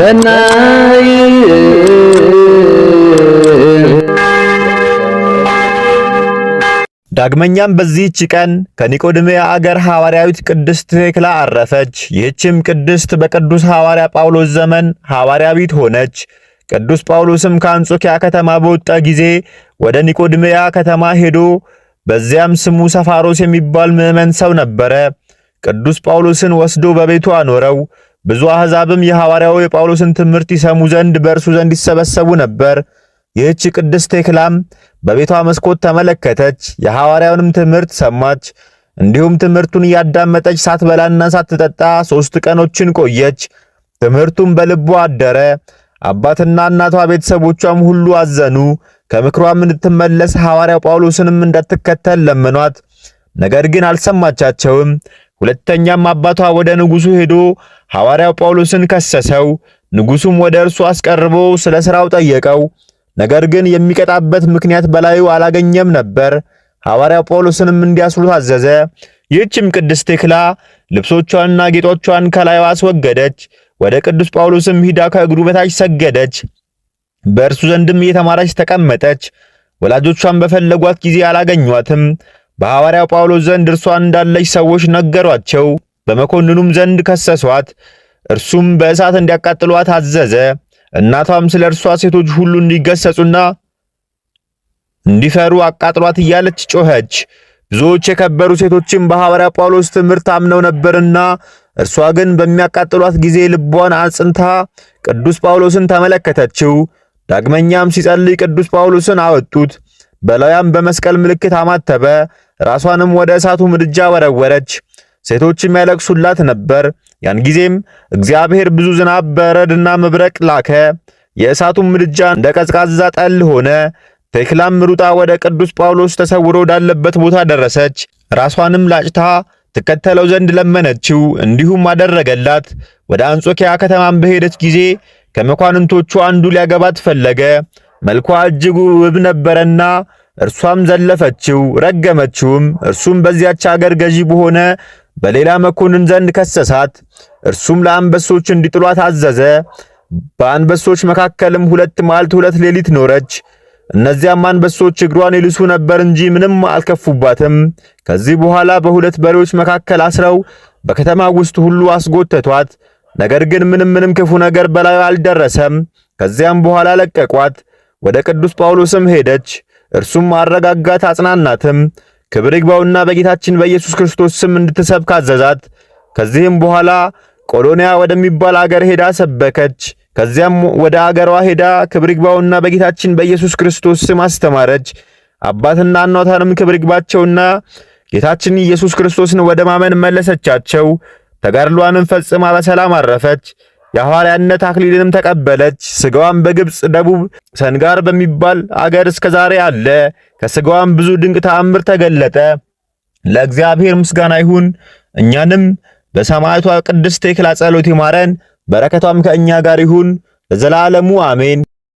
ሰናይ ዳግመኛም በዚህች ቀን ከኒቆዲምያ አገር ሐዋርያዊት ቅድስት ቴክላ አረፈች። ይህችም ቅድስት በቅዱስ ሐዋርያ ጳውሎስ ዘመን ሐዋርያዊት ሆነች። ቅዱስ ጳውሎስም ከአንጾኪያ ከተማ በወጣ ጊዜ ወደ ኒቆዲምያ ከተማ ሄዶ በዚያም ስሙ ሰፋሮስ የሚባል ምዕመን ሰው ነበረ። ቅዱስ ጳውሎስን ወስዶ በቤቱ አኖረው። ብዙ አሕዛብም የሐዋርያው የጳውሎስን ትምህርት ይሰሙ ዘንድ በእርሱ ዘንድ ይሰበሰቡ ነበር። ይህች ቅድስት ቴክላም በቤቷ መስኮት ተመለከተች፣ የሐዋርያውንም ትምህርት ሰማች። እንዲሁም ትምህርቱን እያዳመጠች ሳትበላና ሳትጠጣ 3 ቀኖችን ቆየች። ትምህርቱም በልቧ አደረ። አባትና እናቷ ቤተሰቦቿም ሁሉ አዘኑ። ከምክሯም እንድትመለስ ሐዋርያው ጳውሎስንም እንዳትከተል ለመኗት። ነገር ግን አልሰማቻቸውም። ሁለተኛም አባቷ ወደ ንጉሡ ሄዶ ሐዋርያው ጳውሎስን ከሰሰው። ንጉሡም ወደ እርሱ አስቀርቦ ስለ ሥራው ጠየቀው። ነገር ግን የሚቀጣበት ምክንያት በላዩ አላገኘም ነበር። ሐዋርያው ጳውሎስንም እንዲያስሩት አዘዘ። ይህችም ቅድስት ቴክላ ልብሶቿንና ጌጦቿን ከላይዋ አስወገደች። ወደ ቅዱስ ጳውሎስም ሂዳ ከእግሩ በታች ሰገደች። በእርሱ ዘንድም እየተማረች ተቀመጠች። ወላጆቿን በፈለጓት ጊዜ አላገኟትም። በሐዋርያው ጳውሎስ ዘንድ እርሷ እንዳለች ሰዎች ነገሯቸው። በመኮንኑም ዘንድ ከሰሷት። እርሱም በእሳት እንዲያቃጥሏት አዘዘ። እናቷም ስለ እርሷ ሴቶች ሁሉ እንዲገሰጹና እንዲፈሩ አቃጥሏት እያለች ጮኸች። ብዙዎች የከበሩ ሴቶችም በሐዋርያ ጳውሎስ ትምህርት አምነው ነበርና እርሷ ግን በሚያቃጥሏት ጊዜ ልቧን አጽንታ ቅዱስ ጳውሎስን ተመለከተችው። ዳግመኛም ሲጸልይ ቅዱስ ጳውሎስን አወጡት። በላዩም በመስቀል ምልክት አማተበ። ራሷንም ወደ እሳቱ ምድጃ ወረወረች። ሴቶችም ያለቅሱላት ነበር። ያን ጊዜም እግዚአብሔር ብዙ ዝናብ፣ በረድና መብረቅ ላከ። የእሳቱም ምድጃ እንደ ቀዝቃዛ ጠል ሆነ። ቴክላም ሩጣ ወደ ቅዱስ ጳውሎስ ተሰውሮ ወዳለበት ቦታ ደረሰች። ራሷንም ላጭታ ትከተለው ዘንድ ለመነችው። እንዲሁም አደረገላት። ወደ አንጾኪያ ከተማም በሄደች ጊዜ ከመኳንንቶቹ አንዱ ሊያገባት ፈለገ። መልኳ እጅግ ውብ ነበረና እርሷም ዘለፈችው፣ ረገመችውም። እርሱም በዚያች አገር ገዢ በሆነ በሌላ መኮንን ዘንድ ከሰሳት። እርሱም ለአንበሶች እንዲጥሏት አዘዘ። በአንበሶች መካከልም 2 መዓልት 2 ሌሊት ኖረች። እነዚያም አንበሶች እግሯን ይልሱ ነበር እንጂ ምንም አልከፉባትም። ከዚህ በኋላ በ2 በሬዎች መካከል አስረው በከተማ ውስጥ ሁሉ አስጎተቷት። ነገር ግን ምንም ክፉ ነገር በላዩ አልደረሰም። ከዚያም በኋላ ለቀቋት። ወደ ቅዱስ ጳውሎስም ሄደች። እርሱም አረጋጋት፣ አጽናናትም። ክብር ይግባውና በጌታችን በኢየሱስ ክርስቶስ ስም እንድትሰብክ አዘዛት። ከዚህም በኋላ ቆሎንያ ወደሚባል አገር ሄዳ ሰበከች። ከዚያም ወደ አገሯ ሄዳ ክብር ይግባውና በጌታችን በኢየሱስ ክርስቶስ ስም አስተማረች። አባትና እናቷንም ክብር ይግባቸውና ጌታችን ኢየሱስ ክርስቶስን ወደ ማመን መለሰቻቸው። ተጋድሏንም ፈጽማ በሰላም አረፈች። የሐዋርያነት አክሊልንም ተቀበለች። ስጋዋም በግብጽ ደቡብ ሰንጋር በሚባል አገር እስከ ዛሬ አለ። ከስጋዋም ብዙ ድንቅ ተአምር ተገለጠ። ለእግዚአብሔር ምስጋና ይሁን። እኛንም በሰማዕቷ ቅድስት ቴክላ ጸሎት ይማረን፣ በረከቷም ከእኛ ጋር ይሁን ለዘላለሙ አሜን።